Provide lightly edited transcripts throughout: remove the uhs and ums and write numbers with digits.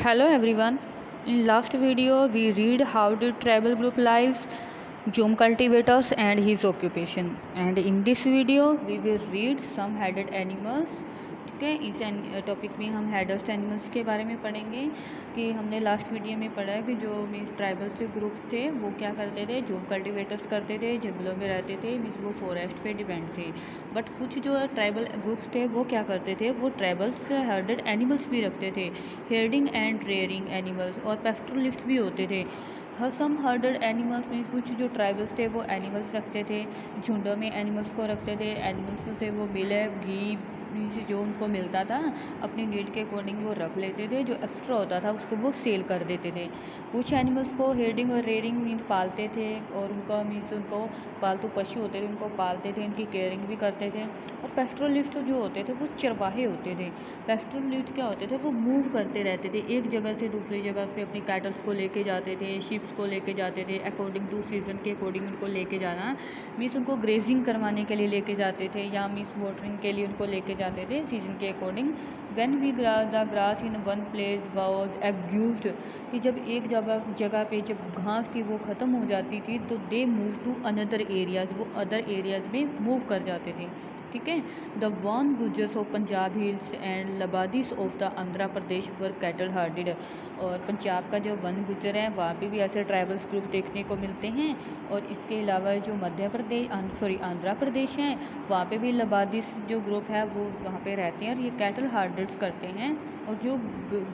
Hello everyone. In last video we read how the tribal group lives, Zoom cultivators and his occupation. And in this video we will read some headed animals. ठीक है, इस topic में हम हेडस्ट animals के बारे में पढ़ेंगे कि हमने लास्ट वीडियो में पढ़ा है कि जो मीन्स ट्राइबल से ग्रुप थे वो क्या करते थे, जूम कल्टिवेटर्स करते थे, जंगलों में रहते थे, मीन्स वो फॉरेस्ट पे डिपेंड थे। बट कुछ जो ट्राइबल ग्रुप्स थे वो क्या करते थे, वो ट्राइबल्स हर्डेड एनिमल्स भी रखते थे, हेयरिंग एंड रेयरिंग एनिमल्स, और पेस्टरलिस्ट भी होते थे। हर सम हर्डेड एनिमल्स में कुछ जो ट्राइबल्स थे वो एनिमल्स रखते थे, झुंडों में एनिमल्स को रखते थे, एनिमल्स से वो मिले घी से जो उनको मिलता था अपनी नीड के अकॉर्डिंग वो रख लेते थे, जो एक्स्ट्रा होता था उसको वो सेल कर देते थे। कुछ एनिमल्स को हेडिंग और रेयरिंग मीन पालते थे, और उनका मीन्स उनको पालतू पशु होते थे उनको पालते थे, उनकी केयरिंग भी करते थे। और पेस्टरलिस्ट जो होते थे वो चरवाहे होते थे। पेस्टरलिस्ट क्या होते थे, वो मूव करते रहते थे, एक जगह से दूसरी जगह पे अपनी कैटल्स को लेके जाते थे, शिप्स को लेके जाते थे, अकॉर्डिंग टू सीज़न के अकॉर्डिंग उनको लेके जाना, मीन्स उनको ग्रेजिंग करवाने के लिए लेके जाते थे, या मीन्स वाटरिंग के लिए उनको लेके जाते थे सीजन के according. When we the grass in one place was exhausted, कि जब एक जगह पे जब घास थी वो ख़त्म हो जाती थी तो they move to another areas, वो अदर एरियाज़ में मूव कर जाते थे। ठीक है। The Van Gujjars of Punjab hills and Labadis of the Andhra Pradesh were cattle herders, और पंजाब का जो वन गुजर है वहाँ पे भी ऐसे ट्राइबल्स ग्रुप देखने को मिलते हैं। और इसके अलावा जो मध्य प्रदेश आंध्र प्रदेश है वहाँ पे भी लबादिस जो ग्रुप है वो वहाँ पे रहते हैं, और ये कैटल हार्डर्स करते हैं। और जो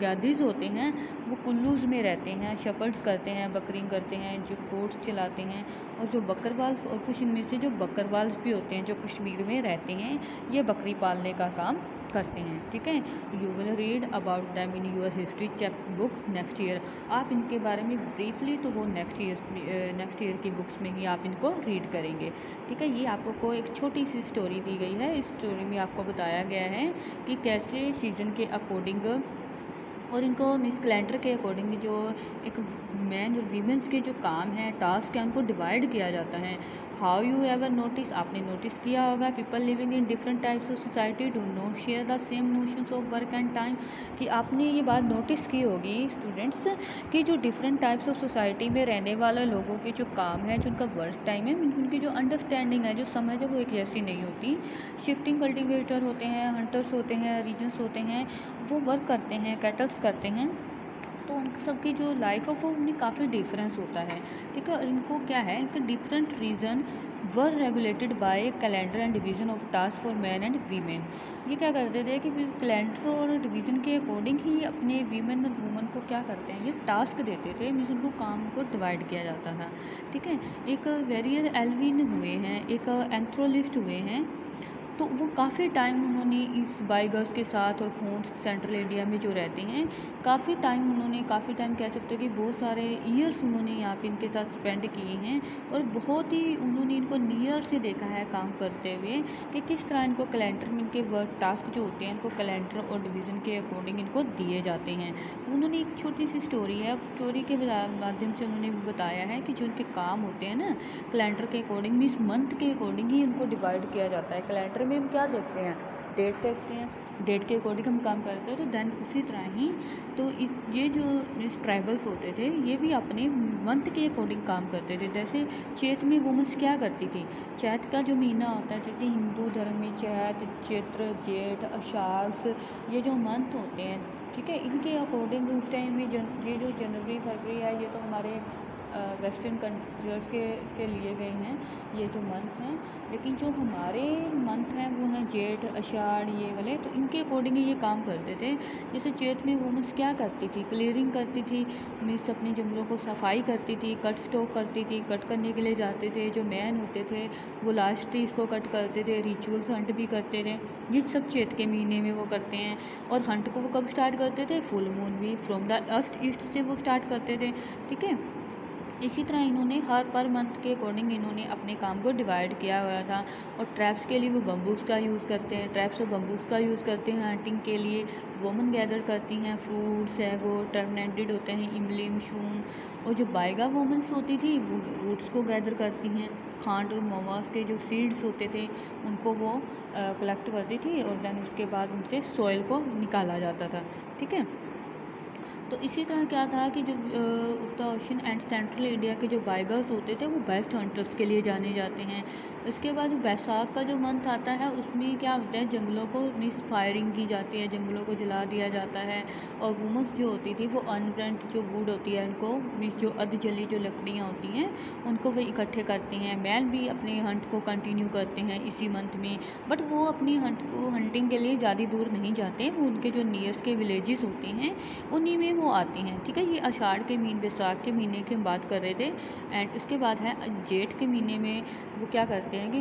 गैदीज होते हैं वो कुल्लूज़ में रहते हैं, शपर्ड्स करते हैं, बकरिंग करते हैं, जो गोट्स चलाते हैं। और जो बकरवाल्स, और कुछ इनमें से जो बकरवाल्स भी होते हैं जो कश्मीर में रहते हैं, ये बकरी पालने का काम करते हैं। ठीक है। You will read about them in your history book next year. आप इनके बारे में ब्रीफली तो वो नेक्स्ट ईयर की बुक्स में ही आप इनको रीड करेंगे। ठीक है। ये आपको एक छोटी सी स्टोरी दी गई है। इस स्टोरी में आपको बताया गया है कि कैसे सीज़न के अकॉर्डिंग और इनको मिस कैलेंडर के अकॉर्डिंग जो एक मैन और वीमेंस के जो काम है, टास्क है, उनको डिवाइड किया जाता है। हाउ यू एवर नोटिस, आपने नोटिस किया होगा, people living in different types of society do not share the same notions of work and time, कि आपने ये बात नोटिस की होगी स्टूडेंट्स कि जो डिफरेंट टाइप्स ऑफ सोसाइटी में रहने वाले लोगों के जो काम है, जो उनका वर्क टाइम है, उनकी जो अंडरस्टैंडिंग है, जो समझ है, वो एक जैसी नहीं होती। शिफ्टिंग कल्टिवेटर होते हैं, हंटर्स होते हैं, रीजन्स होते हैं, वो वर्क करते हैं, कैटल्स करते हैं, तो उन सबकी जो लाइफ है वो उनमें काफ़ी डिफरेंस होता है। ठीक है। और इनको क्या है, इनके different reason were regulated by calendar and division of task for man and women. ये क्या करते थे कि कैलेंडर और डिवीज़न के अकॉर्डिंग ही अपने वीमेन और वुमन को क्या करते हैं, ये टास्क देते थे, मीन्स उनको काम को डिवाइड किया जाता था। ठीक है। एक वेरियर एल्विन हुए हैं, एक एंथ्रोलिस्ट हुए हैं, तो वो काफ़ी टाइम उन्होंने इस बाइगर्स के साथ और खोंस सेंट्रल इंडिया में जो रहते हैं, काफ़ी टाइम कह सकते हो कि बहुत सारे ईयर्स उन्होंने यहाँ पे इनके साथ स्पेंड किए हैं, और बहुत ही उन्होंने इनको नियर से देखा है काम करते हुए कि किस तरह इनको कैलेंडर में इनके वर्क टास्क जो होते हैं इनको कैलेंडर और डिवीज़न के अकॉर्डिंग इनको दिए जाते हैं। उन्होंने एक छोटी सी स्टोरी है, स्टोरी के माध्यम से उन्होंने बताया है कि जो उनके काम होते हैं ना कैलेंडर के अकॉर्डिंग, मीन्स मंथ के अकॉर्डिंग ही उनको डिवाइड किया जाता है। कैलेंडर में हम क्या देखते हैं, डेट देखते हैं, डेट के अकॉर्डिंग हम काम करते हैं, तो देन उसी तरह ही तो ये जो इस ट्राइबल्स होते थे ये भी अपने मंथ के अकॉर्डिंग काम करते थे। जैसे चैत में वुमेंस क्या करती थी, चैत का जो महीना होता है, जैसे हिंदू धर्म में चैत, चैत्र, जेठ, आषाढ़, ये जो मंथ होते हैं, ठीक है, इनके अकॉर्डिंग उस टाइम में ये जो जनवरी फरवरी है, ये तो हमारे वेस्टर्न कंट्रीज़ के से लिए गए हैं ये जो मंथ हैं, लेकिन जो हमारे मंथ हैं वो हैं जेठ, आषाढ़, ये वाले, तो इनके अकॉर्डिंग ही ये काम करते थे। जैसे चैत में वुमेंस क्या करती थी, क्लियरिंग करती थी, मीन्स अपने जंगलों को सफाई करती थी, कट स्टॉक करती थी, कट करने के लिए जाते थे। जो मैन होते थे वो लास्ट ट्रीज़ को कट करते थे, रिचुअल्स हंट भी करते थे, ये सब चैत के महीने में वो करते हैं। और हंट को वो कब स्टार्ट करते थे, फुल मून भी, फ्रॉम द ईस्ट से वो स्टार्ट करते थे। ठीक है। इसी तरह इन्होंने हर पर मंथ के अकॉर्डिंग इन्होंने अपने काम को डिवाइड किया हुआ था। और ट्रैप्स के लिए वो बम्बूस का यूज़ करते हैं, ट्रैप्स और बम्बूस का यूज़ करते हैं हंटिंग के लिए। वुमन गैदर करती हैं फ्रूट, सैगो, टर्मिनेटेड होते हैं इमली, मशरूम। और जो बाइगा वुमेंस होती थी वो रूट्स को गैदर करती हैं, खांड और मोवास के जो सीड्स होते थे उनको वो कलेक्ट करती थी, और देन उसके बाद उनसे सॉइल को निकाला जाता था। ठीक है। तो इसी तरह क्या था कि जो of the ocean and central India के जो बाइगर्स होते थे वो बेस्ट हंटर्स के लिए जाने जाते हैं। इसके बाद बैसाख का जो मंथ आता है उसमें क्या होता है, जंगलों को मिस फायरिंग की जाती है, जंगलों को जला दिया जाता है। और वुमेंस जो होती थी वो अनब्रेंट जो वुड होती है उनको मिस जो अध जली जो लकड़ियाँ होती हैं उनको वो इकट्ठे करते हैं। मैन भी अपने हंट को कंटिन्यू करते हैं इसी मंथ में, बट वो अपनी हंटिंग के लिए ज़्यादा दूर नहीं जाते, वो उनके जो नियर्स के विलेजेस होते हैं उन्हीं में वो आती हैं। ठीक है, ये आषाढ़ के महीने बैसाख के महीने की हम बात कर रहे थे। एंड उसके बाद है जेठ के महीने में वो क्या करते हैं कि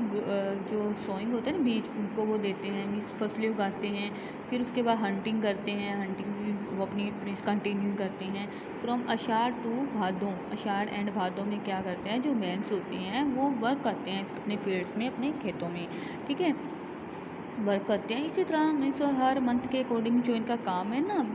जो सोइंग होते हैं ना बीज उनको वो देते हैं, मीन्स फसलें उगाते हैं। फिर उसके बाद हंटिंग करते हैं, हंटिंग भी वो अपनी मीन्स कंटिन्यू करते हैं from Ashadh to Bhadon. Ashadh and Bhadon में क्या करते हैं, जो मेंस होती हैं वो वर्क करते हैं अपने फील्ड्स में, अपने खेतों में। ठीक है, वर्क करते हैं। इसी तरह मीन्स हर मंथ के अकॉर्डिंग जो इनका काम है ना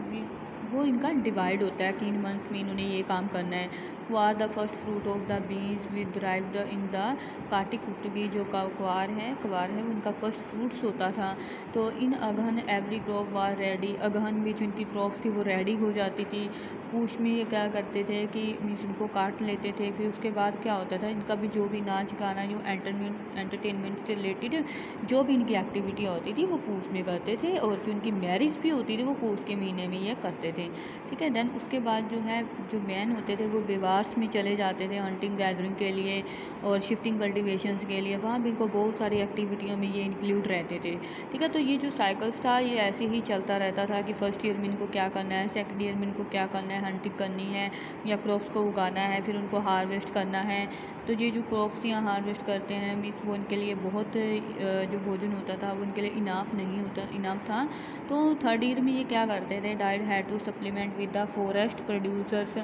वो इनका डिवाइड होता है कि इन मंथ में इन्होंने ये काम करना है। वो are the first fruit of the बीज with derived in the Kartik कुटुगी, जो क्वार है वो इनका फर्स्ट फ्रूट्स होता था। तो इन अगहन एवरी क्रॉप वार रेडी, अगहन में जो इनकी क्रॉप्स थी वो रेडी हो जाती थी। पूछ में ये क्या करते थे कि मीन्स उनको काट लेते थे। फिर उसके बाद क्या होता था, इनका भी जो भी नाच गाना जो एंटरटेनमेंट से रिलेटेड जो भी इनकी एक्टिविटी होती थी वो पूछ में करते थे। और जो इनकी मैरिज भी होती थी वो पूछ के महीने में ये करते थे। ठीक है, देन उसके बाद जो है जो मैन होते थे वो बेवास में चले जाते थे हंटिंग गैदरिंग के लिए और शिफ्टिंग कल्टिवेशंस के लिए। वहाँ भी इनको बहुत सारी एक्टिविटियों में ये इंक्लूड रहते थे। ठीक है, तो ये जो साइकिल्स था ये ऐसे ही चलता रहता था कि फर्स्ट ईयर में इनको क्या करना है, सेकेंड ईयर में इनको क्या करना है, हंटिंग करनी है या क्रॉप्स को उगाना है, फिर उनको हार्वेस्ट करना है। तो ये जो क्रॉप्स यहाँ हार्वेस्ट करते हैं मीन्स वो इनके लिए बहुत जो भोजन होता था वो इनके लिए इनाफ था। तो थर्ड ईयर में ये क्या करते थे, died had to supplement with the forest producers.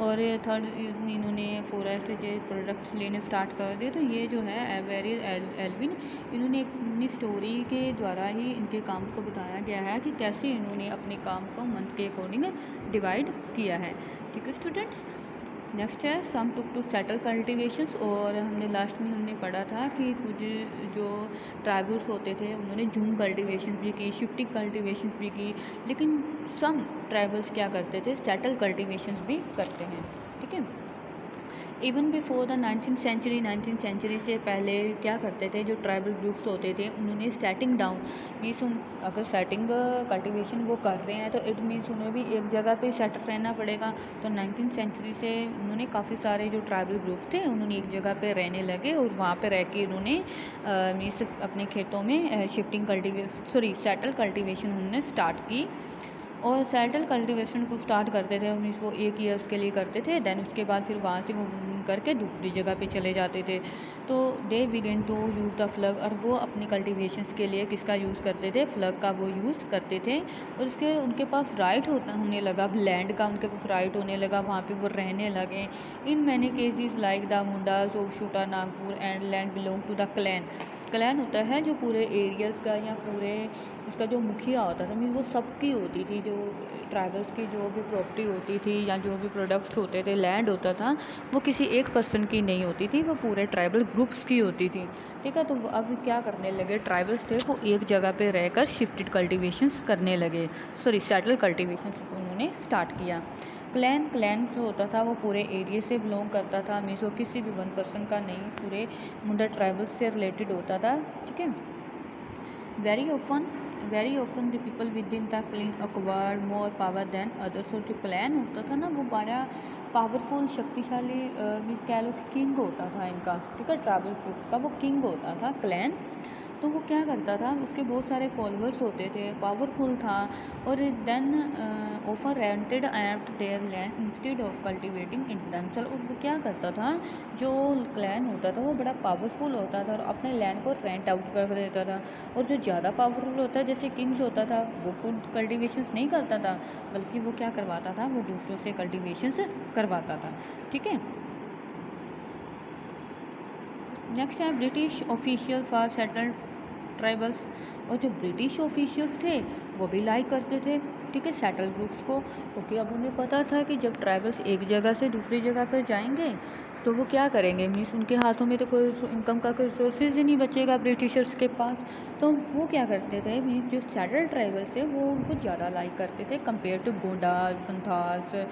और थर्ड ईयर में इन्होंने फॉरेस्ट के प्रोडक्ट्स लेने स्टार्ट कर दिए। तो ये जो है एवेरी एल्विन, इन्होंने अपनी स्टोरी के द्वारा ही इनके काम को बताया गया है कि कैसे इन्होंने अपने काम को मंथ के अकॉर्डिंग डिवाइड किया है। ठीक है स्टूडेंट्स, नेक्स्ट है सम टुक टू सेटल कल्टिवेशंस। और हमने लास्ट में हमने पढ़ा था कि कुछ जो ट्राइबल्स होते थे उन्होंने झूम कल्टिवेशन भी की, शिफ्टिंग कल्टिवेशन भी की, लेकिन सम ट्राइबल्स क्या करते थे, सेटल कल्टिवेशंस भी करते हैं। ठीक है, even before the 19th century से पहले क्या करते थे जो ट्राइबल ग्रुप्स होते थे उन्होंने सेटिंग डाउन मीन्स अगर सेटिंग कल्टीवेशन वो कर रहे हैं तो इट मीन्स उन्हें भी एक जगह पे सेट रहना पड़ेगा। तो 19th सेंचुरी से उन्होंने काफ़ी सारे जो ट्राइबल ग्रुप्स थे उन्होंने एक जगह पे रहने लगे और वहाँ पे रह के उन्होंने मीन्स अपने खेतों में सेटल कल्टीवेशन उन्होंने स्टार्ट की। और सेटल कल्टीवेशन को स्टार्ट करते थे मीन्स वो 1 ईयर्स के लिए करते थे, देन उसके बाद फिर वहाँ से वो करके दूसरी जगह पे चले जाते थे। तो they begin to use the plough, और वो अपने कल्टीवेशंस के लिए किसका यूज़ करते थे, फ्लग का वो यूज़ करते थे। और उसके उनके पास राइट होने लगा, लैंड का उनके पास राइट होने लगा, वहाँ पे वो रहने लगे। In many cases like the Mundas of Chota Nagpur and land belong to the clan. Clan होता है जो पूरे एरियाज़ का या पूरे उसका जो मुखिया होता था, मीन्स वो सबकी होती थी, जो ट्राइबल्स की जो भी प्रॉपर्टी होती थी या जो भी प्रोडक्ट्स होते थे, लैंड होता था, वो किसी एक पर्सन की नहीं होती थी, वो पूरे ट्राइबल ग्रुप्स की होती थी। ठीक है, तो अब क्या करने लगे, ट्राइबल्स थे वो एक जगह पे रहकर शिफ्टेड कल्टीवेशंस करने लगे, सेटल कल्टीवेशंस उन्होंने स्टार्ट किया। क्लैन जो होता था वो पूरे एरिया से बिलोंग करता था, मीन्स वो किसी भी वन पर्सन का नहीं, पूरे मुंडा ट्राइबल्स से रिलेटेड होता था। ठीक है, very often the people with in the clean acquire more power than others. और जो क्लैन होता था ना वो बड़ा पावरफुल शक्तिशाली मीन्स कह लो कि किंग होता था इनका। ठीक है, ट्राइबल ग्रुप्स का वो किंग होता था क्लैन। तो वो क्या करता था, उसके बहुत सारे फॉलोअर्स होते थे, पावरफुल था। और then offer rented at their land instead of cultivating in themself. और वो क्या करता था, जो क्लैन होता था वो बड़ा पावरफुल होता था और अपने लैंड को रेंट आउट कर देता था। और जो ज़्यादा पावरफुल होता है जैसे किंग्स होता था वो खुद कल्टिवेशंस नहीं करता था, बल्कि वो क्या करवाता था, वो दूसरों से कल्टिवेशंस करवाता था। ठीक है, नेक्स्ट है British official for settled tribals. और जो ब्रिटिश ऑफिशियल्स थे वो भी लाइक करते थे ठीक है, सेटल ग्रुप्स को, क्योंकि अब उन्हें पता था कि जब ट्राइबल्स एक जगह से दूसरी जगह पर जाएंगे तो वो क्या करेंगे, मीन्स उनके हाथों में तो कोई इनकम का कोई सोर्सेज ही नहीं बचेगा ब्रिटिशर्स के पास। तो वो क्या करते थे, मीन्स जो सेटल ट्राइबल्स थे वो उनको ज़्यादा लाइक करते थे कंपेयर टू गोंडास संथाल्स।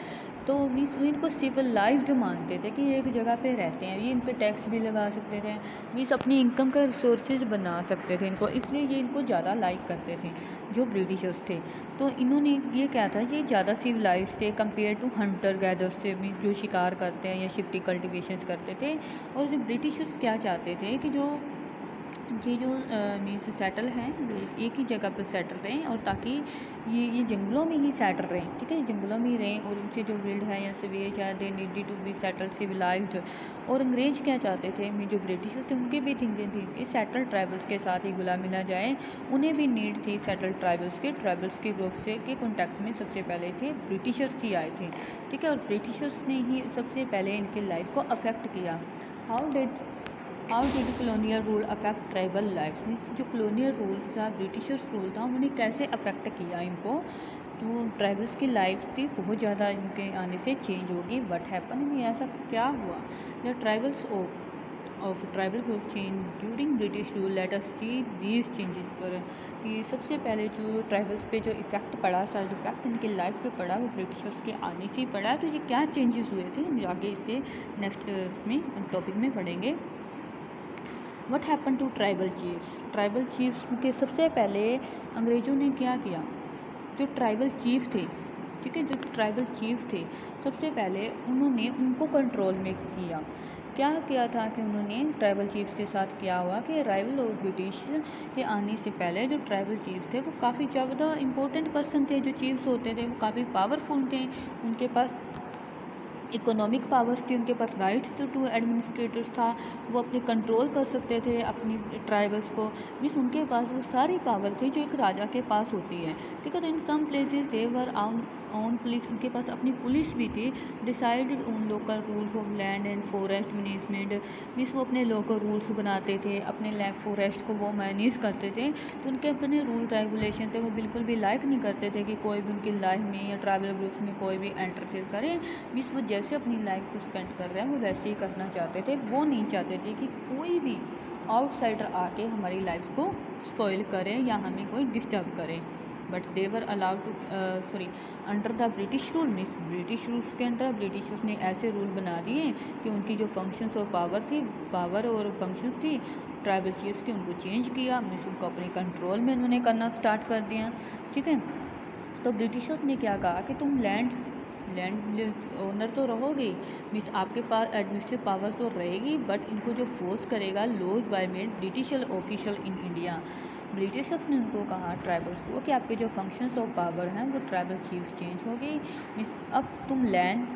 तो मीन्स इनको सिविलाइज्ड मानते थे कि एक जगह पे रहते हैं, ये इन पे टैक्स भी लगा सकते थे, मीन्स अपनी इनकम का सोर्सेज बना सकते थे इनको, इसलिए ये इनको ज़्यादा लाइक करते थे जो ब्रिटिशर्स थे। तो इन्होंने ये क्या था, ये ज़्यादा सिविलाइज थे कंपेयर टू हंटर गैदर्स से, मीन्स जो शिकार करते हैं या शिफ्टी कल्टिवेशंस करते थे। और जो ब्रिटिशर्स क्या चाहते थे कि जो ये जो मीन्स सेटल हैं ये एक ही जगह पर सेटल रहें, और ताकि ये जंगलों में ही सेटल रहें, ठीक है, जंगलों में ही रहें, और उनसे जो विल्ड है या सवेज है they needed to be settle civilised. और अंग्रेज क्या चाहते थे, जो ब्रिटिशर्स थे उनकी भी थिंकिंग थी कि सेटल ट्राइबल्स के साथ ही घुला मिला जाए, उन्हें भी नीड थी सेटल ट्राइबल्स के ग्रुप से के कॉन्टैक्ट में सबसे पहले थे ब्रिटिशर्स ही आए थे, ठीक है, और ब्रिटिशर्स ने ही सबसे पहले इनकी लाइफ को अफेक्ट किया। How did colonial rule affect tribal life, means जो कॉलोनियल रूल्स था, ब्रिटिशर्स रूल था, उन्होंने कैसे अफेक्ट किया इनको। तो ट्राइबल्स की लाइफ थी बहुत ज़्यादा इनके आने से चेंज होगी। व्हाट हैपन, में ऐसा क्या हुआ, the tribals of tribal group change during British rule, let us see these changes for. कि सबसे पहले जो ट्राइबल्स पे जो इफ़ेक्ट पड़ा, साइड इफ़ेक्ट इनकी लाइफ पे पड़ा, वो ब्रिटिशर्स के आने से ही पड़ा। तो ये क्या चेंजेस हुए थे, हम आगे इसके नेक्स्ट में टॉपिक में पढ़ेंगे। What happen to tribal chiefs के सबसे पहले अंग्रेज़ों ने क्या किया, जो ट्राइबल चीफ थे, ठीक है, जो ट्राइबल चीफ थे सबसे पहले उन्होंने उनको कंट्रोल में किया। क्या किया था कि उन्होंने ट्राइबल चीफ्स के साथ क्या हुआ कि राइवल और ब्रिटिश के आने से पहले जो ट्राइबल चीफ थे वो काफ़ी ज़्यादा इंपॉर्टेंट पर्सन थे, जो चीफ्स होते थे वो काफ़ी पावरफुल थे, उनके पास इकोनॉमिक पावर्स थी, उनके पास राइट्स टू एडमिनिस्ट्रेटर्स था, वो अपने कंट्रोल कर सकते थे अपनी ट्राइबल्स को, मीन्स उनके पास वो सारी पावर थी जो एक राजा के पास होती है, ठीक है। तो in some places they their own police, उनके पास अपनी पुलिस भी थी, decided on local rules of land and forest management, means वो अपने लोकल रूल्स बनाते थे, अपने लैंड फॉरेस्ट को वो मैनेज करते थे। तो उनके अपने रूल रेगुलेशन थे, वो बिल्कुल भी लाइक नहीं करते थे कि कोई भी उनकी लाइफ में या ट्राइबल ग्रुप्स में कोई भी इंटरफेयर करे, मीन्स वो जैसे अपनी लाइफ को स्पेंड कर रहे हैं वो वैसे ही करना चाहते थे। वो नहीं चाहते थे कि कोई भी आउटसाइडर आके हमारी लाइफ को स्पॉइल करे या हमें कोई डिस्टर्ब करे। But they were allowed to under the British rule, means British rules के अंडर ब्रिटिशर्स ने ऐसे रूल बना दिए कि उनकी जो फंक्शंस और पावर और फंक्शंस थी ट्राइबल चीफ्स की, उनको चेंज किया, मीन्स उनको अपने कंट्रोल में उन्होंने करना स्टार्ट कर दिया, ठीक है। तो ब्रिटिशर्स ने क्या कहा कि तुम लैंड ओनर तो रहोगे, मीन्स आपके पास एडमिनिस्ट्रेटिव पावर तो रहेगी, बट इनको जो फोर्स करेगा laws by made British official in India. Britishers ने उनको कहा ट्राइबल्स को कि आपके जो फंक्शंस ऑफ पावर हैं वो ट्राइबल चीफ्स चेंज हो गई, मीन्स अब तुम लैंड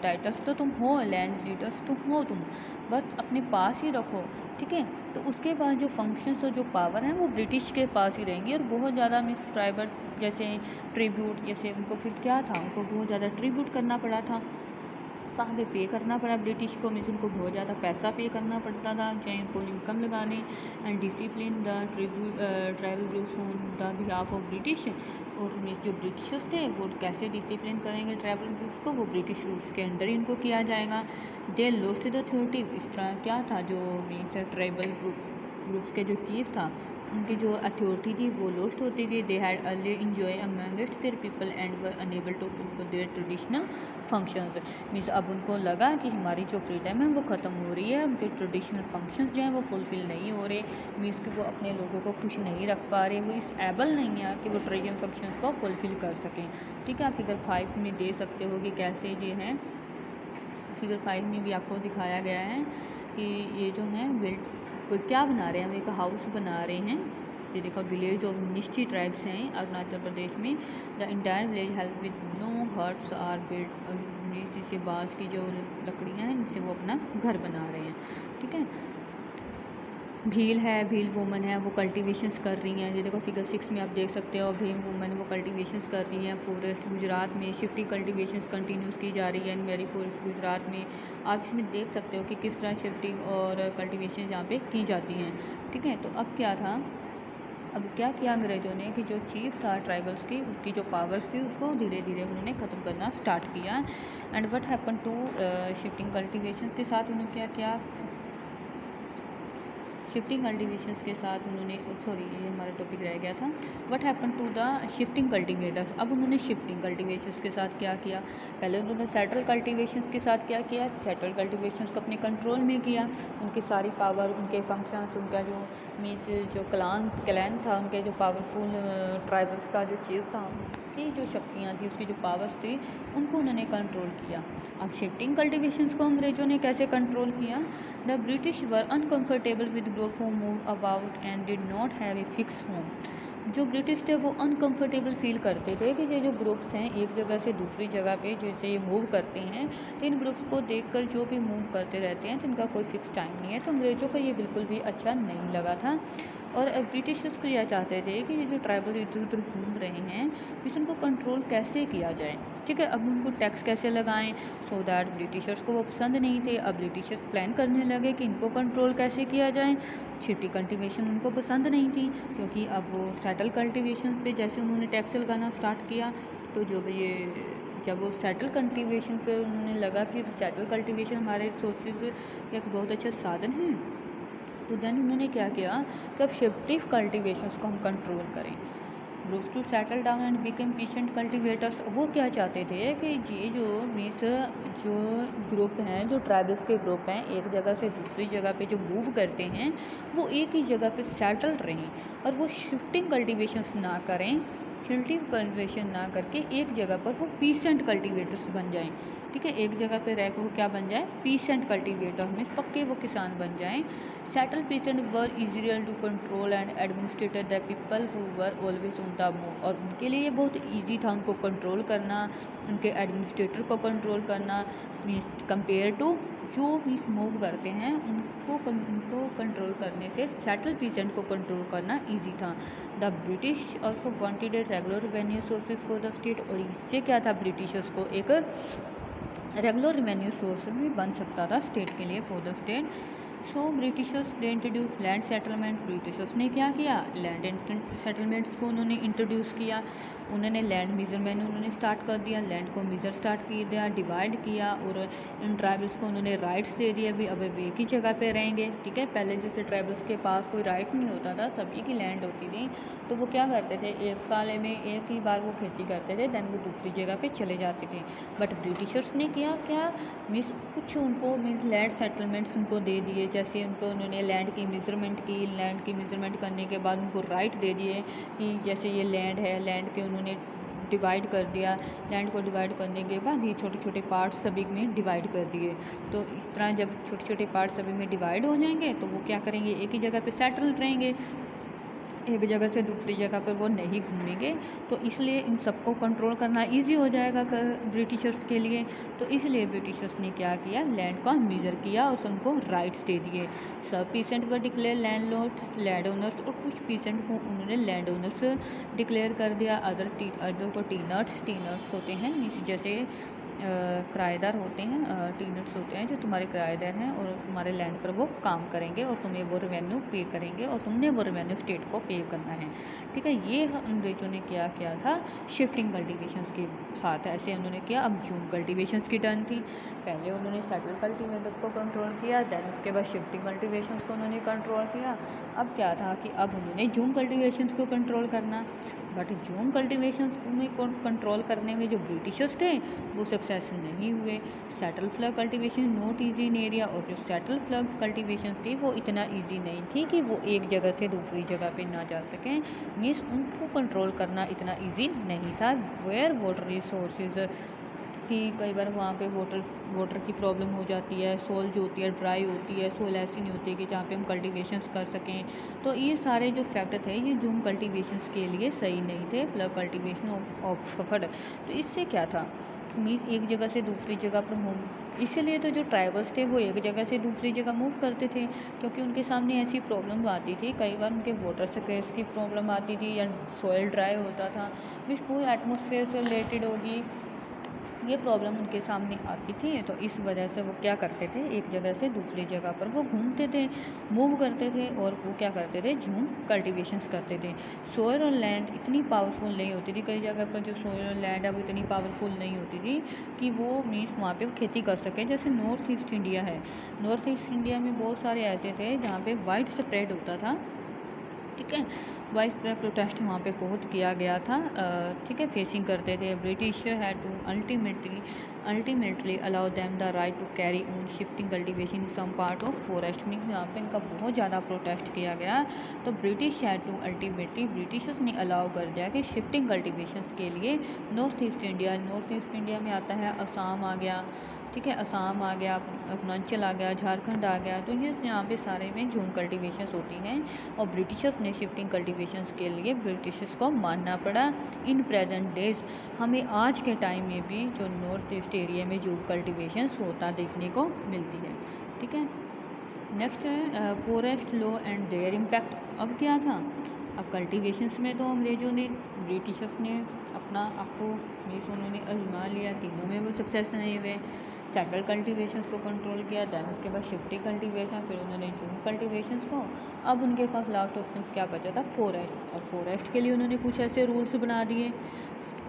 टाइटल्स तो तुम हो, लैंड लीडर्स तो हो तुम, बट अपने पास ही रखो, ठीक है। तो उसके बाद जो फंक्शंस और जो पावर हैं वो ब्रिटिश के पास ही रहेंगी, और बहुत ज़्यादा मीन्स ट्राइबल जैसे ट्रिब्यूट, जैसे उनको फिर क्या था, उनको बहुत ज़्यादा ट्रिब्यूट करना पड़ा था, कहाँ पे पे करना पड़ा ब्रिटिश को, मीन्स उनको बहुत ज़्यादा पैसा पे करना पड़ता था, चाहे उनको इनकम लगाने and discipline the tribal groups on the behalf of British. और मीन्स जो ब्रिटिशर्स थे वो कैसे डिसिप्लिन करेंगे ट्राइबल ग्रुप्स को, वो ब्रिटिश रूल्स के अंडर ही इनको किया जाएगा। दे लॉस्ट द अथॉरिटी, इस तरह क्या था, जो मीन्स ट्राइबल ग्रुप्स के जो चीफ था उनकी जो अथॉरिटी थी वो लॉस्ट होती थी। They had early enjoy amongst their people and were unable to fulfil their traditional functions, means अब उनको लगा कि हमारी जो फ्रीडम है वो ख़त्म हो रही है, उनके ट्रेडिशनल फंक्शंस जो हैं वो फुलफ़िल नहीं हो रहे, मीन्स कि वो अपने लोगों को खुश नहीं रख पा रहे, वो इस एबल नहीं है कि वो ट्रेडिशनल फंक्शंस को फुलफ़िल कर सकें, ठीक है। आप फिगर 5 में दे सकते हो कि कैसे ये हैं, फिगर 5 में भी आपको दिखाया गया है कि ये जो हैं क्या बना रहे हैं, हम एक हाउस बना रहे हैं, ये देखो विलेज ऑफ निश्ची ट्राइब्स हैं अरुणाचल प्रदेश में। The entire village help with no huts are build, से बाँस की जो लकड़ियाँ हैं इनसे वो अपना घर बना रहे हैं, ठीक है। भील है, भील वुमन है, वो कल्टीवेशंस कर रही हैं, ये देखो फिगर 6 में आप देख सकते हो, भील वुमन वो कल्टीवेशंस कर रही हैं। फॉरेस्ट गुजरात में शिफ्टी कल्टीवेशंस कंटिन्यूस की जा रही है इन मेरी फॉरेस्ट गुजरात में। आप इसमें देख सकते हो कि किस तरह शिफ्टिंग और कल्टीवेशन यहाँ पे की जाती हैं, ठीक है। तो अब क्या था अब क्या किया अंग्रेज़ों ने कि जो चीफ था ट्राइबल्स की, उसकी जो पावर्स थी उसको धीरे धीरे उन्होंने ख़त्म करना स्टार्ट किया। And what happen to shifting cultivations के साथ उन्होंने क्या किया, शिफ्टिंग कल्टीवेशंस के साथ उन्होंने, सॉरी ये हमारा टॉपिक रह गया था, what happen to the shifting cultivators. अब उन्होंने शिफ्टिंग कल्टीवेशंस के साथ क्या किया, पहले उन्होंने सेटल कल्टीवेशंस के साथ क्या किया, सेटल कल्टीवेशंस को अपने कंट्रोल में किया, उनकी सारी पावर, उनके फंक्शंस, उनका जो मीन्स जो क्लैन था, उनके जो पावरफुल ट्राइबल्स का जो चीफ था, उनकी जो शक्तियाँ थी, उसकी जो पावर्स थी, उनको उन्होंने कंट्रोल किया। अब शिफ्टिंग कल्टीवेशंस को अंग्रेज़ों ने कैसे कंट्रोल किया, the British were uncomfortable with group who move about and did not have a fix home. जो ब्रिटिश थे वो अनकम्फर्टेबल फील करते थे कि ये जो ग्रुप्स हैं एक जगह से दूसरी जगह पे जैसे ये मूव करते हैं, तो इन ग्रुप्स को देखकर जो भी मूव करते रहते हैं तो इनका कोई फिक्स टाइम नहीं है। तो अंग्रेज़ों को ये बिल्कुल भी अच्छा नहीं लगा था। और ब्रिटिशर्स तो यह चाहते थे कि ये जो ट्राइबल इधर उधर घूम रहे हैं, इस इनको कंट्रोल कैसे किया जाए, ठीक है। अब उनको टैक्स कैसे लगाएं, सो दैट ब्रिटिशर्स को वो पसंद नहीं थे। अब ब्रिटिशर्स प्लान करने लगे कि इनको कंट्रोल कैसे किया जाए। शिफ्टिंग कल्टीवेशन उनको पसंद नहीं थी, क्योंकि अब वो सेटल कल्टीवेशन पे जैसे उन्होंने टैक्स लगाना स्टार्ट किया, तो जो भी ये जब वो सेटल कल्टीवेशन पे उन्होंने लगा कि सेटल कल्टीवेशन हमारे रिसोर्सेज का एक बहुत अच्छा साधन है, तो देन उन्होंने क्या किया कि अब शिफ्टिव कल्टीवेशंस को हम कंट्रोल करें। Groups to settle down and become peasant cultivators. वो क्या चाहते थे कि ये जो मीन्स जो ग्रुप हैं, जो ट्राइबल्स के ग्रुप हैं, एक जगह से दूसरी जगह पे जो मूव करते हैं, वो एक ही जगह पे सेटल रहें और वो शिफ्टिंग कल्टीवेशंस ना करें, शिफ्टिव कल्टीवेशन ना करके एक जगह पर वो पीसेंट कल्टीवेटर्स बन जाएं, ठीक है। एक जगह पे रह के वो क्या बन जाए, पीसेंट कल्टीवेटर में पक्के वो किसान बन जाएं। Settle peasant were easier to control and administrator the people who were always on the move. और उनके लिए बहुत ईजी था उनको कंट्रोल करना, उनके एडमिनिस्ट्रेटर को कंट्रोल करना, मीन्स कंपेयर टू जो मीन्स मूव करते हैं उनको कंट्रोल करने से सेटल पीसेंट को कंट्रोल करना ईजी था। The British also wanted a regular revenue sources for the state. और इससे क्या था, ब्रिटिशर्स को एक रेगुलर रेवेन्यू सोर्स भी बन सकता था स्टेट के लिए, for the state. So Britishers ने इंट्रोड्यूस लैंड सेटलमेंट। ब्रिटिशर्स ने क्या किया, लैंड सेटलमेंट्स को उन्होंने इंट्रोड्यूस किया। उन्होंने लैंड मेजरमेंट उन्होंने स्टार्ट कर दिया, लैंड को मेजर स्टार्ट किया दिया, डिवाइड किया, और इन ट्राइबल्स को उन्होंने राइट्स दे दिए भी अब एक ही जगह पे रहेंगे, ठीक है। पहले जैसे ट्राइबल्स के पास कोई राइट नहीं होता था, सभी की लैंड होती थी, तो वो क्या करते थे, एक साल में एक ही बार वो खेती करते थे, दैन वो दूसरी जगह पे चले जाते थे। बट ब्रिटिशर्स ने किया क्या, मीन्स कुछ उनको मीन्स लैंड सेटलमेंट्स उनको दे दिए, जैसे उनको उन्होंने लैंड की मेजरमेंट की, लैंड की मेजरमेंट करने के बाद उनको राइट दे दिए कि जैसे ये लैंड है, लैंड के उन्होंने डिवाइड कर दिया, लैंड को डिवाइड करने के बाद ये छोटे छोटे पार्ट्स सभी में डिवाइड कर दिए। तो इस तरह जब छोटे छोटे पार्ट्स सभी में डिवाइड हो जाएंगे तो वो क्या करेंगे, एक ही जगह पे सेटल रहेंगे, एक जगह से दूसरी जगह पर वो नहीं घूमेंगे। तो इसलिए इन सबको कंट्रोल करना इजी हो जाएगा ब्रिटिशर्स के लिए। तो इसलिए ब्रिटिशर्स ने क्या किया, लैंड का मेजर किया और उनको राइट्स दे दिए। सब peasant were declare landlords, landowners, और कुछ पीसेंट को उन्होंने लैंड ओनर्स डिक्लेयर कर दिया। अदर को टीनर्स होते हैं, जैसे किराएदार होते हैं, टीनर्स होते हैं जो तुम्हारे किराएदार हैं और तुम्हारे लैंड पर वो काम करेंगे और तुम्हें वो रेवेन्यू पे करेंगे और तुमने वो रेवेन्यू स्टेट को पे करना है, ठीक है। ये अंग्रेजों ने क्या किया था शिफ्टिंग कल्टीवेशंस के साथ, ऐसे उन्होंने किया। अब जूम कल्टीवेशंस की टर्न थी, पहले उन्होंने सेटल कल्टीवेटर्स को कंट्रोल किया, दैन उसके बाद शिफ्टिंग कल्टीवेशंस को उन्होंने कंट्रोल किया। अब क्या था कि अब उन्होंने जूम कल्टीवेशंस को कंट्रोल करना, बट जूम कल्टीवेशंस में कंट्रोल करने में जो ब्रिटिशर्स थे वो सक्सेस नहीं हुए। Settle plough cultivation not easy in area, और जो सेटल फ्लग कल्टीवेशन थी वो इतना ईजी नहीं थी कि वो एक जगह से दूसरी जगह पे ना जा सकें, मीन्स उनको कंट्रोल करना इतना ईजी नहीं था। वेयर वाटर रिसोर्सेज कि कई बार वहाँ पे वाटर की प्रॉब्लम हो जाती है, सोल जो होती है ड्राई होती है, सोल ऐसी नहीं होती कि जहाँ पे हम कल्टीवेशंस कर सकें। तो ये सारे जो फैक्टर थे ये जूम कल्टीवेशंस के लिए सही नहीं थे, फ्लग कल्टीवेशन ऑफ सफर। तो इससे क्या था, मीन्स एक जगह से दूसरी जगह पर मूव, इसीलिए तो जो ट्राइबल्स थे वो एक जगह से दूसरी जगह मूव करते थे, क्योंकि उनके सामने ऐसी प्रॉब्लम आती थी, कई बार उनके वाटर स्केर्स की प्रॉब्लम आती थी या सॉइल ड्राई होता था, मीन्स कोई एटमोसफेयर से रिलेटेड होगी ये प्रॉब्लम उनके सामने आती थी, तो इस वजह से वो क्या करते थे, एक जगह से दूसरी जगह पर वो घूमते थे, मूव करते थे, और वो क्या करते थे, झूम कल्टिवेशंस करते थे। सोयल और लैंड इतनी पावरफुल नहीं होती थी, कई जगह पर जो सोयल और लैंड है वो इतनी पावरफुल नहीं होती थी कि वो मीन्स वहाँ पे खेती कर सके। जैसे नॉर्थ ईस्ट इंडिया है, नॉर्थ ईस्ट इंडिया में बहुत सारे ऐसे थे जहाँ पे वाइड स्प्रेड होता था, ठीक है। वाइस प्रोटेस्ट वहाँ पे बहुत किया गया था, ठीक है, फेसिंग करते थे। British had to ultimately allow them the right to carry on shifting cultivation in some part of forest. Mean यहाँ पे इनका बहुत ज़्यादा प्रोटेस्ट किया गया, तो British had to ultimately Britishers ने अलाउ कर दिया कि शिफ्टिंग कल्टिवेशंस के लिए नॉर्थ ईस्ट इंडिया में आता है असम आ गया, ठीक है, असम आ गया, अरुणाचल आ गया, झारखंड आ गया, तो ये यहाँ पे सारे में झूम कल्टिवेशंस होती हैं, और ब्रिटिशर्स ने शिफ्टिंग कल्टिवेशंस के लिए ब्रिटिशर्स को मानना पड़ा। इन प्रेजेंट डेज हमें आज के टाइम में भी जो नॉर्थ ईस्ट एरिया में झूम कल्टिवेशंस होता देखने को मिलती है, ठीक है। नेक्स्ट है forest law and there impact. अब क्या था, अब कल्टिवेशंस में तो अंग्रेज़ों ने, ब्रिटिशर्स ने अपना आपको मीन्स उन्होंने आजमा लिया, तीनों में वो सक्सेस नहीं हुए। सेटल कल्टिवेशंस को कंट्रोल किया, दैन उसके बाद शिफ्टिंग कल्टिवेशन, फिर उन्होंने जूम कल्टिवेशंस को। अब उनके पास लास्ट ऑप्शन क्या बचा था, फॉरेस्ट। अब फॉरेस्ट के लिए उन्होंने कुछ ऐसे रूल्स बना दिए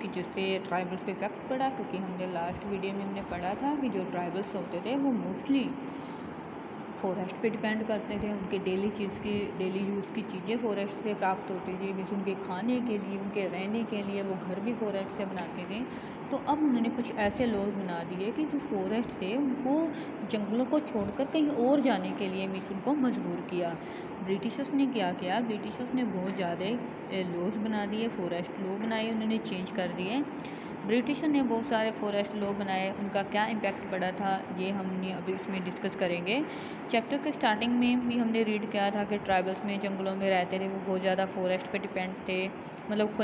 कि जिससे ट्राइबल्स को इफेक्ट पड़ा, क्योंकि हमने लास्ट वीडियो में हमने पढ़ा था कि जो ट्राइबल्स होते थे वो मोस्टली फॉरेस्ट पे डिपेंड करते थे, उनके डेली यूज़ की चीज़ें फॉरेस्ट से प्राप्त होती थी, मीन्स उनके खाने के लिए, उनके रहने के लिए वो घर भी फॉरेस्ट से बनाते थे। तो अब उन्होंने कुछ ऐसे लॉज बना दिए कि जो फॉरेस्ट थे उनको जंगलों को छोड़कर कहीं और जाने के लिए मीन्स उनको मजबूर किया। ब्रिटिशर्स ने क्या किया, ब्रिटिशर्स ने बहुत ज़्यादा लॉज बना दिए, फॉरेस्ट लॉ बनाए, उन्होंने चेंज कर दिए। ब्रिटिशर ने बहुत सारे फॉरेस्ट लॉ बनाए, उनका क्या इम्पैक्ट पड़ा था ये हमने अभी इसमें डिस्कस करेंगे। चैप्टर के स्टार्टिंग में भी हमने रीड किया था कि ट्राइबल्स में जंगलों में रहते थे, वो बहुत ज़्यादा फॉरेस्ट पे डिपेंड थे, मतलब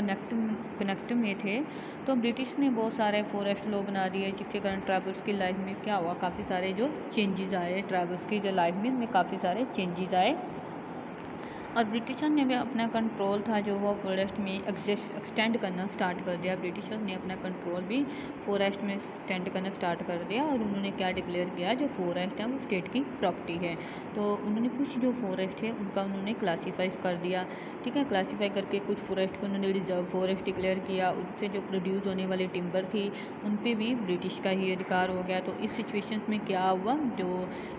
कनेक्ट में थे। तो ब्रिटिश ने बहुत सारे फॉरेस्ट लॉ बना दिए, जिसके कारण ट्राइबल्स की लाइफ में क्या हुआ, काफ़ी सारे जो चेंजेस आए, ट्राइबल्स की जो लाइफ में उनमें काफ़ी सारे चेंजेस आए। और ब्रिटिशर ने भी अपना कंट्रोल था जो वो फॉरेस्ट में एक्सटेंड करना स्टार्ट कर दिया। ब्रिटिशर्स ने अपना कंट्रोल भी फॉरेस्ट में एक्सटेंड करना स्टार्ट कर दिया, और उन्होंने क्या डिक्लेयर किया, जो फॉरेस्ट है वो स्टेट की प्रॉपर्टी है। तो उन्होंने कुछ जो फॉरेस्ट है उनका उन्होंने क्लासीफाई कर दिया, ठीक है, क्लासीफाई करके कुछ फॉरेस्ट को उन्होंने रिजर्व फॉरेस्ट डिक्लेयर किया, उससे जो प्रोड्यूस होने वाली टिम्बर थी उन पर भी ब्रिटिश का ही अधिकार हो गया। तो इस सिचुएशन में क्या हुआ, जो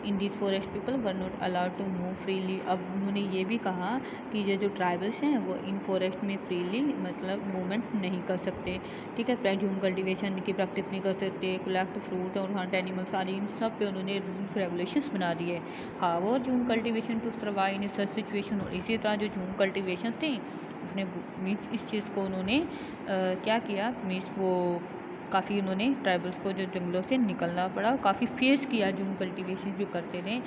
in this forest people were not allowed to move freely. अब उन्होंने ये भी कहा कि ये जो ट्राइबल्स हैं वो इन फॉरेस्ट में फ्रीली मतलब मूवमेंट नहीं कर सकते, ठीक है, झूम कल्टिवेशन की प्रैक्टिस नहीं कर सकते, कलेक्ट फ्रूट और हंट एनिमल्स आदि, इन सब पे उन्होंने रूल्स रेगुलेशंस बना दिए। However jhum cultivation to survive in such situation. और इसी तरह जो झूम कल्टिवेशन थी उसने मीन्स इस चीज़ को उन्होंने क्या किया, मीन्स वो काफ़ी उन्होंने ट्राइबल्स को जो जंगलों से निकलना पड़ा, काफ़ी फेस किया जूम कल्टिवेशन जो करते थे।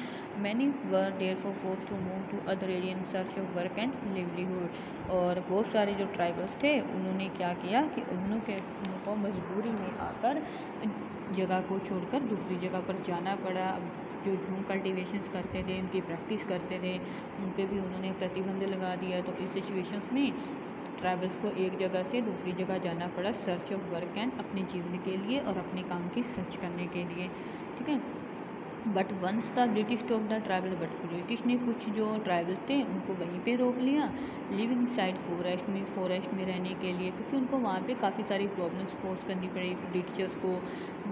Many were there for force to move to other area in search of work and livelihood. और बहुत सारे जो ट्राइबल्स थे उन्होंने क्या किया कि उनको मजबूरी में आकर जगह को छोड़कर दूसरी जगह पर जाना पड़ा। जो झूम कल्टिवेशंस करते थे, उनकी प्रैक्टिस करते थे, उन पर भी उन्होंने प्रतिबंध लगा दिया। तो इस सिचुएशंस में ट्रैवल्स को एक जगह से दूसरी जगह जाना पड़ा सर्च ऑफ वर्क एंड अपने जीवन के लिए और अपने काम की सर्च करने के लिए, ठीक है। But once the British top the tribal, but British ने कुछ जो ट्राइबल्स थे उनको वहीं पे रोक लिया लिविंग साइड फॉरेस्ट में रहने के लिए, क्योंकि उनको वहाँ पे काफ़ी सारी प्रॉब्लम्स फेस करनी पड़ी ब्रिटिशर्स को।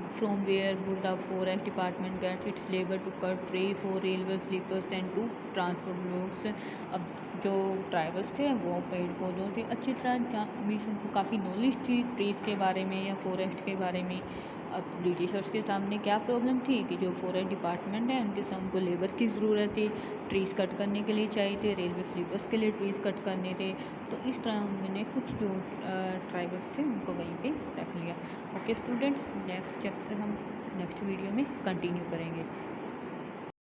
From where would the forest department gets its labour to cut tree for railway sleepers and to transport logs. अब जो ट्राइबल्स थे वो पेड़ पौधों से अच्छी तरह मीन्स उनको काफ़ी नॉलेज थी ट्रीज़ के बारे में या फॉरेस्ट के बारे में। अब ब्रिटिशर्स के सामने क्या प्रॉब्लम थी कि जो फॉरेस्ट डिपार्टमेंट है उनके सामने उनको लेबर की ज़रूरत थी, ट्रीज़ कट करने के लिए चाहिए थे, रेलवे स्लीपर्स के लिए ट्रीज़ कट करने थे। तो इस तरह उन्होंने कुछ जो ट्राइबल्स थे उनको वहीं पे रख लिया। ओके स्टूडेंट्स, नेक्स्ट चैप्टर हम नेक्स्ट वीडियो में कंटिन्यू करेंगे।